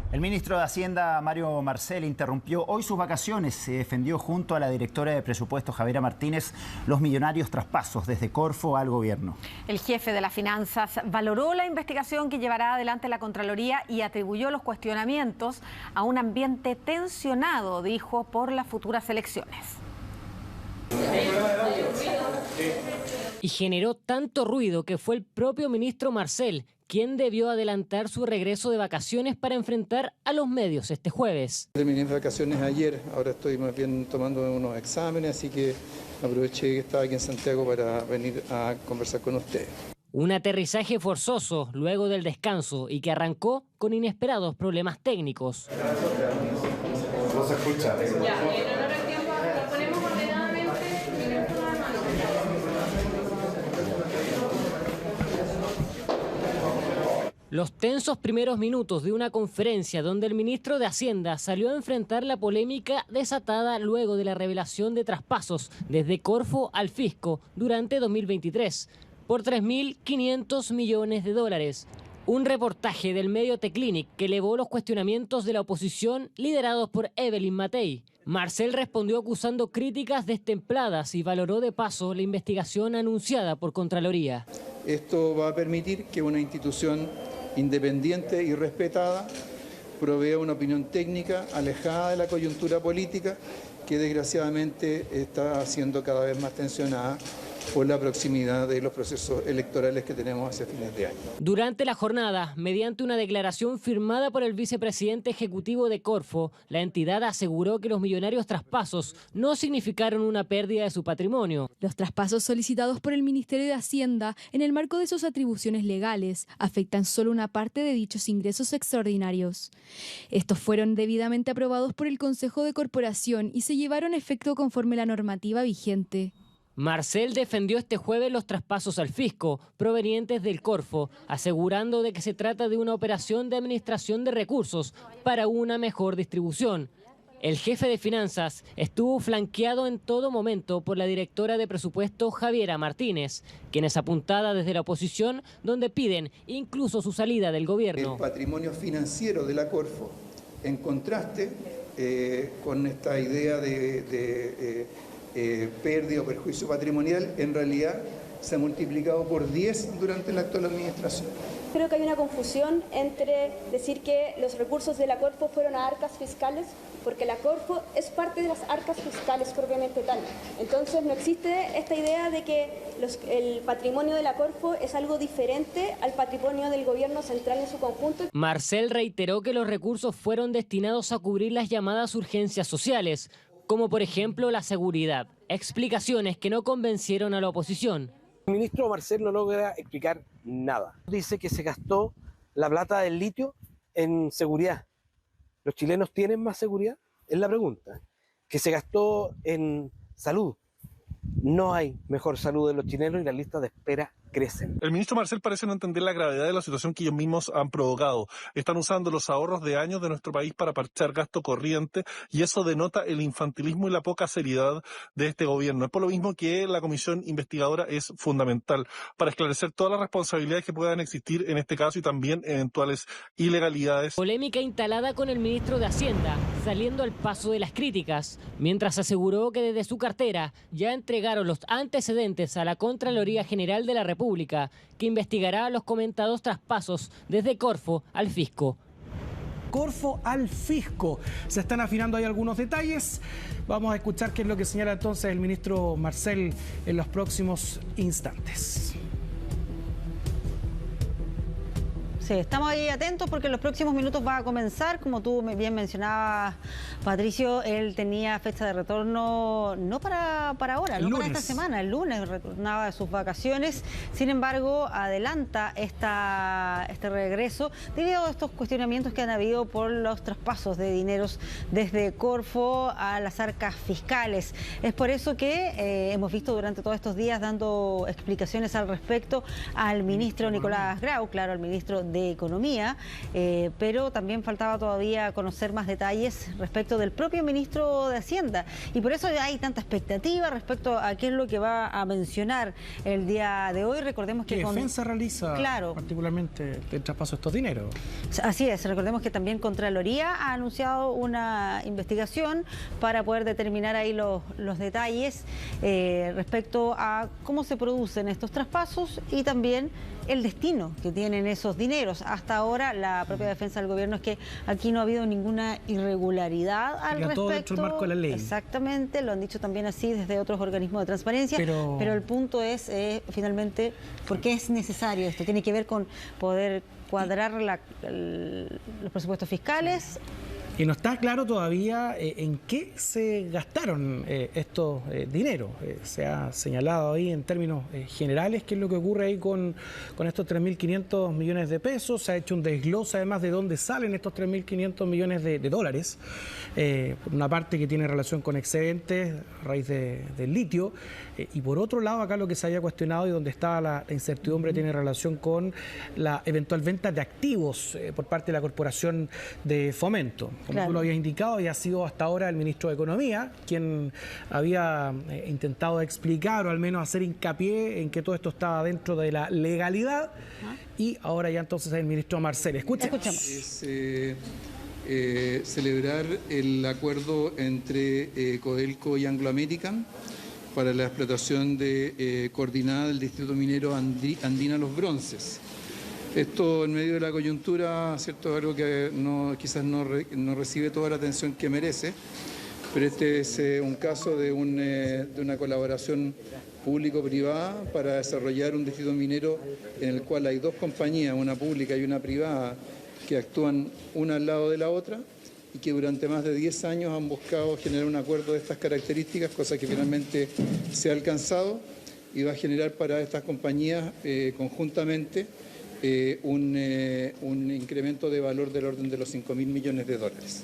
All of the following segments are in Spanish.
El ministro de Hacienda, Mario Marcel, interrumpió hoy sus vacaciones. Se defendió junto a la directora de presupuesto, Javiera Martínez, los millonarios traspasos desde Corfo al gobierno. El jefe de las finanzas valoró la investigación que llevará adelante la Contraloría y atribuyó los cuestionamientos a un ambiente tensionado, dijo, por las futuras elecciones. Y generó tanto ruido que fue el propio ministro Marcel quien debió adelantar su regreso de vacaciones para enfrentar a los medios este jueves. Terminé mis vacaciones ayer, ahora estoy más bien tomando unos exámenes, así que aproveché que estaba aquí en Santiago para venir a conversar con ustedes. Un aterrizaje forzoso luego del descanso y que arrancó con inesperados problemas técnicos. No se escucha. Los tensos primeros minutos de una conferencia donde el ministro de Hacienda salió a enfrentar la polémica desatada luego de la revelación de traspasos desde Corfo al fisco durante 2023 por 3.500 millones de dólares. Un reportaje del medio Teclinic que elevó los cuestionamientos de la oposición liderados por Evelyn Matei. Marcel respondió acusando críticas destempladas y valoró de paso la investigación anunciada por Contraloría. Esto va a permitir que una institución independiente y respetada provea una opinión técnica alejada de la coyuntura política que desgraciadamente está siendo cada vez más tensionada por la proximidad de los procesos electorales que tenemos hacia fines de año. Durante la jornada, mediante una declaración firmada por el vicepresidente ejecutivo de Corfo, la entidad aseguró que los millonarios traspasos no significaron una pérdida de su patrimonio. Los traspasos solicitados por el Ministerio de Hacienda en el marco de sus atribuciones legales afectan solo una parte de dichos ingresos extraordinarios. Estos fueron debidamente aprobados por el Consejo de Corporación y se llevaron a efecto conforme la normativa vigente. Marcel defendió este jueves los traspasos al fisco provenientes del Corfo, asegurando de que se trata de una operación de administración de recursos para una mejor distribución. El jefe de finanzas estuvo flanqueado en todo momento por la directora de presupuesto, Javiera Martínez, quien es apuntada desde la oposición, donde piden incluso su salida del gobierno. El patrimonio financiero de la Corfo, en contraste con esta idea de pérdida o perjuicio patrimonial, en realidad se ha multiplicado por 10 durante la actual administración. Creo que hay una confusión entre decir que los recursos de la Corfo fueron a arcas fiscales, porque la Corfo es parte de las arcas fiscales propiamente tal. Entonces no existe esta idea de que el patrimonio de la Corfo es algo diferente al patrimonio del gobierno central en su conjunto. Marcel reiteró que los recursos fueron destinados a cubrir las llamadas urgencias sociales, como por ejemplo la seguridad. Explicaciones que no convencieron a la oposición. El ministro Marcel no logra explicar nada. Dice que se gastó la plata del litio en seguridad. ¿Los chilenos tienen más seguridad? Es la pregunta. Que se gastó en salud. No hay mejor salud de los chilenos y las listas de espera crecen. El ministro Marcel parece no entender la gravedad de la situación que ellos mismos han provocado. Están usando los ahorros de años de nuestro país para parchar gasto corriente y eso denota el infantilismo y la poca seriedad de este gobierno. Es por lo mismo que la comisión investigadora es fundamental para esclarecer todas las responsabilidades que puedan existir en este caso y también eventuales ilegalidades. Polémica instalada con el ministro de Hacienda, saliendo al paso de las críticas, mientras aseguró que desde su cartera ya entregaron los antecedentes a la Contraloría General de la República, que investigará los comentados traspasos desde Corfo al fisco. Corfo al fisco. Se están afinando ahí algunos detalles. Vamos a escuchar qué es lo que señala entonces el ministro Marcel en los próximos instantes. Sí, estamos ahí atentos porque en los próximos minutos va a comenzar, como tú bien mencionabas, Patricio, él tenía fecha de retorno no para ahora, no para esta semana, el lunes retornaba de sus vacaciones, sin embargo adelanta este regreso debido a estos cuestionamientos que han habido por los traspasos de dineros desde Corfo a las arcas fiscales. Es por eso que hemos visto durante todos estos días dando explicaciones al respecto al ministro Nicolás Grau, claro, al ministro de de Economía, pero también faltaba todavía conocer más detalles respecto del propio ministro de Hacienda. Y por eso hay tanta expectativa respecto a qué es lo que va a mencionar el día de hoy. Recordemos que... ¿Qué defensa realiza particularmente el traspaso de estos dineros? Así es, recordemos que también Contraloría ha anunciado una investigación para poder determinar ahí los detalles respecto a cómo se producen estos traspasos y también el destino que tienen esos dineros. Hasta ahora la propia defensa del gobierno es que aquí no ha habido ninguna irregularidad al respecto. Todo dentro del marco de la ley. Exactamente, lo han dicho también así desde otros organismos de transparencia, pero el punto es finalmente por qué es necesario esto. Tiene que ver con poder cuadrar los presupuestos fiscales. Y no está claro todavía en qué se gastaron estos dineros. Se ha señalado ahí en términos generales qué es lo que ocurre ahí con estos 3.500 millones de pesos. Se ha hecho un desglose además de dónde salen estos 3.500 millones de dólares. Por una parte que tiene relación con excedentes a raíz del litio. Y por otro lado, acá lo que se había cuestionado y donde estaba la incertidumbre tiene relación con la eventual venta de activos por parte de la Corporación de Fomento. Como tú lo habías indicado, había sido hasta ahora el ministro de Economía quien había intentado explicar o al menos hacer hincapié en que todo esto estaba dentro de la legalidad y ahora ya entonces es el ministro Marcel. Escuchemos. Celebrar el acuerdo entre Codelco y Anglo American para la explotación coordinada del distrito minero Andina Los Bronces. Esto en medio de la coyuntura, ¿cierto? Algo que quizás no recibe toda la atención que merece, pero este es un caso de una colaboración público-privada para desarrollar un distrito minero en el cual hay dos compañías, una pública y una privada, que actúan una al lado de la otra y que durante más de 10 años han buscado generar un acuerdo de estas características, cosa que finalmente se ha alcanzado y va a generar para estas compañías conjuntamente un incremento de valor del orden de los 5.000 millones de dólares.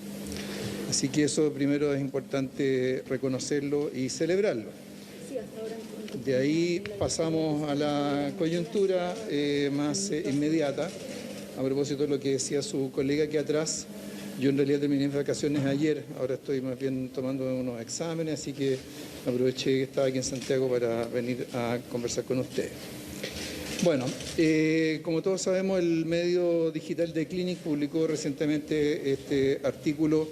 Así que eso primero es importante reconocerlo y celebrarlo. De ahí pasamos a la coyuntura más inmediata. A propósito de lo que decía su colega aquí atrás, yo en realidad terminé mis vacaciones ayer, ahora estoy más bien tomando unos exámenes, así que aproveché que estaba aquí en Santiago para venir a conversar con ustedes. Bueno, como todos sabemos, el medio digital de Clinic publicó recientemente este artículo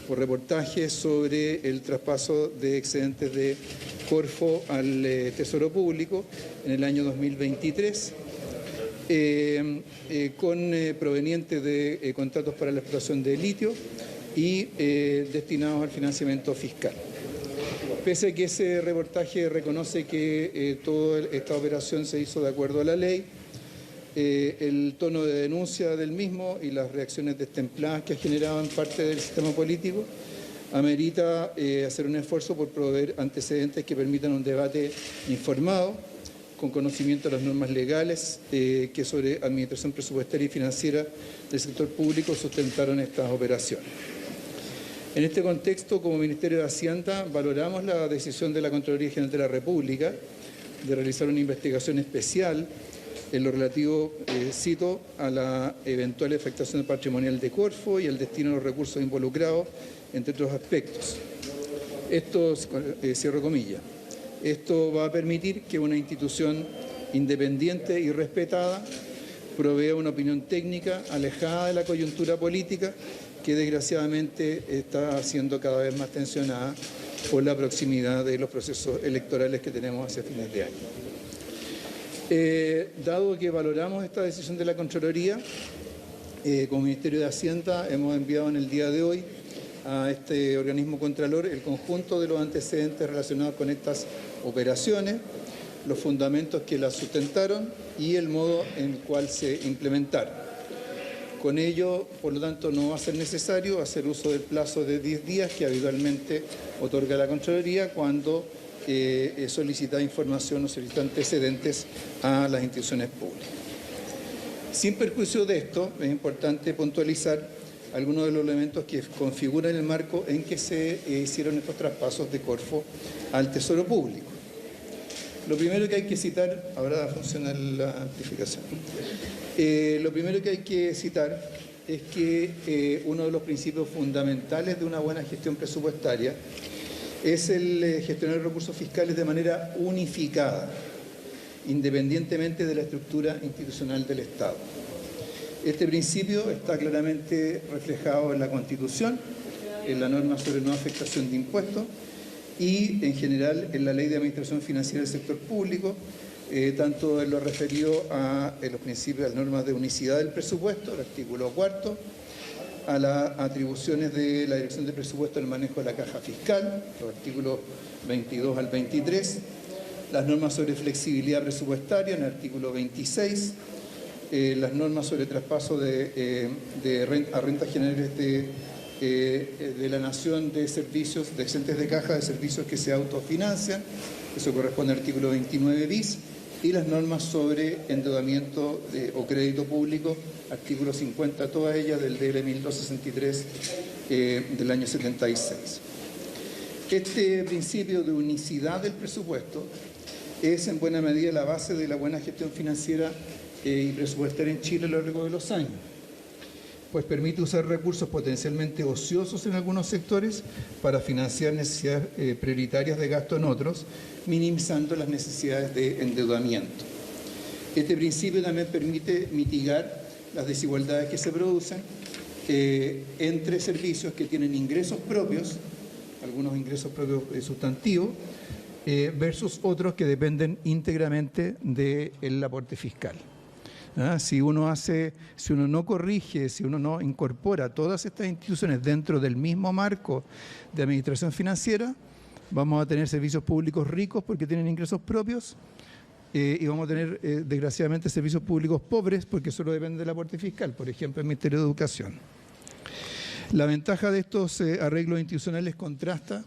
o reportaje sobre el traspaso de excedentes de Corfo al Tesoro Público en el año 2023, provenientes de contratos para la explotación de litio y destinados al financiamiento fiscal. Pese a que ese reportaje reconoce que toda esta operación se hizo de acuerdo a la ley, el tono de denuncia del mismo y las reacciones destempladas que ha generado en parte del sistema político amerita hacer un esfuerzo por proveer antecedentes que permitan un debate informado, con conocimiento de las normas legales que sobre administración presupuestaria y financiera del sector público sustentaron estas operaciones. En este contexto, como Ministerio de Hacienda, valoramos la decisión de la Contraloría General de la República de realizar una investigación especial en lo relativo, cito, a la eventual afectación patrimonial de Corfo y el destino de los recursos involucrados, entre otros aspectos. Esto, cierro comillas, esto va a permitir que una institución independiente y respetada provea una opinión técnica alejada de la coyuntura política que desgraciadamente está siendo cada vez más tensionada por la proximidad de los procesos electorales que tenemos hacia fines de año. Dado que valoramos esta decisión de la Contraloría, como Ministerio de Hacienda hemos enviado en el día de hoy a este organismo contralor el conjunto de los antecedentes relacionados con estas operaciones, los fundamentos que las sustentaron y el modo en el cual se implementaron. Con ello, por lo tanto, no va a ser necesario hacer uso del plazo de 10 días que habitualmente otorga la Contraloría cuando solicita información o solicita antecedentes a las instituciones públicas. Sin perjuicio de esto, es importante puntualizar algunos de los elementos que configuran el marco en que se hicieron estos traspasos de Corfo al Tesoro Público. Lo primero que hay que citar, ahora funciona la amplificación, lo primero que hay que citar es que uno de los principios fundamentales de una buena gestión presupuestaria es el gestionar recursos fiscales de manera unificada, independientemente de la estructura institucional del Estado. Este principio está claramente reflejado en la Constitución, en la norma sobre no afectación de impuestos y, en general, en la Ley de Administración Financiera del Sector Público, tanto en lo referido a los principios, a las normas de unicidad del presupuesto, el artículo 4, a las atribuciones de la Dirección de Presupuesto en el manejo de la caja fiscal, los artículos 22 al 23, las normas sobre flexibilidad presupuestaria en el artículo 26, las normas sobre traspaso a rentas generales de la Nación de servicios, de excedentes de caja de servicios que se autofinancian, eso corresponde al artículo 29 bis, y las normas sobre endeudamiento o crédito público, artículo 50, todas ellas del DL 1263 del año 76. Este principio de unicidad del presupuesto es en buena medida la base de la buena gestión financiera y presupuestaria en Chile a lo largo de los años, pues permite usar recursos potencialmente ociosos en algunos sectores para financiar necesidades prioritarias de gasto en otros, minimizando las necesidades de endeudamiento. Este principio también permite mitigar las desigualdades que se producen entre servicios que tienen ingresos propios, algunos ingresos propios sustantivos, versus otros que dependen íntegramente del aporte fiscal. Si uno no corrige, si uno no incorpora todas estas instituciones dentro del mismo marco de administración financiera, vamos a tener servicios públicos ricos porque tienen ingresos propios y vamos a tener, desgraciadamente, servicios públicos pobres porque solo dependen del aporte fiscal, por ejemplo, el Ministerio de Educación. La ventaja de estos arreglos institucionales contrasta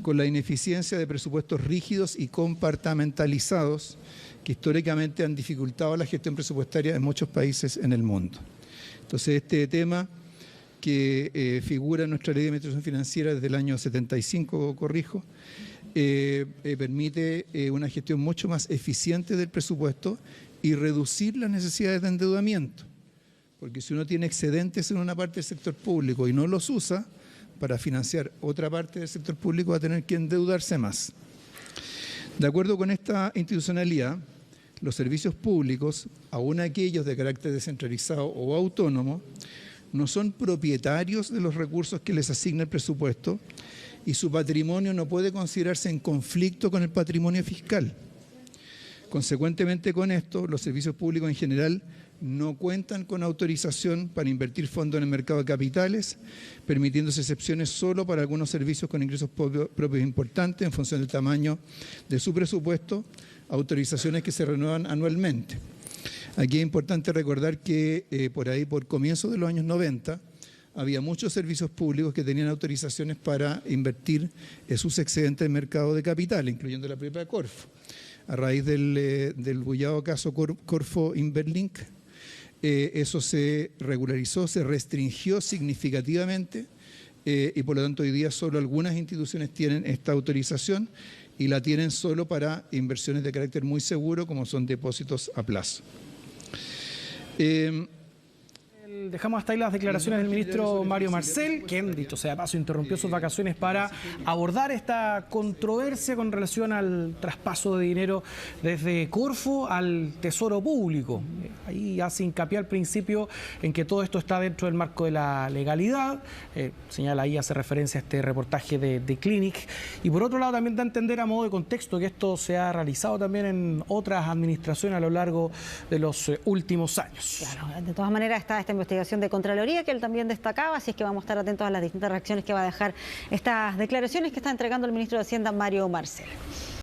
con la ineficiencia de presupuestos rígidos y compartimentalizados que históricamente han dificultado la gestión presupuestaria en muchos países en el mundo. Entonces, este tema que figura en nuestra Ley de Administración Financiera desde el año 75, corrijo, permite una gestión mucho más eficiente del presupuesto y reducir las necesidades de endeudamiento. Porque si uno tiene excedentes en una parte del sector público y no los usa para financiar otra parte del sector público, va a tener que endeudarse más. De acuerdo con esta institucionalidad, los servicios públicos, aun aquellos de carácter descentralizado o autónomo, no son propietarios de los recursos que les asigna el presupuesto y su patrimonio no puede considerarse en conflicto con el patrimonio fiscal. Consecuentemente con esto, los servicios públicos en general no cuentan con autorización para invertir fondos en el mercado de capitales, permitiéndose excepciones solo para algunos servicios con ingresos propios importantes en función del tamaño de su presupuesto, autorizaciones que se renuevan anualmente. Aquí es importante recordar que por comienzo de los años 90 había muchos servicios públicos que tenían autorizaciones para invertir sus excedentes en el mercado de capital, incluyendo la propia Corfo. A raíz del bullado caso Corfo Inverlink, eso se regularizó, se restringió significativamente y por lo tanto hoy día solo algunas instituciones tienen esta autorización y la tienen solo para inversiones de carácter muy seguro como son depósitos a plazo. Dejamos hasta ahí las declaraciones del ministro Mario Marcel, quien, dicho sea de paso, interrumpió sus vacaciones para abordar esta controversia con relación al traspaso de dinero desde Corfo al Tesoro Público. Ahí hace hincapié al principio en que todo esto está dentro del marco de la legalidad. Señala ahí, hace referencia a este reportaje de Clinic. Y por otro lado también da a entender a modo de contexto que esto se ha realizado también en otras administraciones a lo largo de los últimos años. Claro, de todas maneras está esta investigación de Contraloría que él también destacaba, así es que vamos a estar atentos a las distintas reacciones que va a dejar estas declaraciones que está entregando el ministro de Hacienda, Mario Marcel.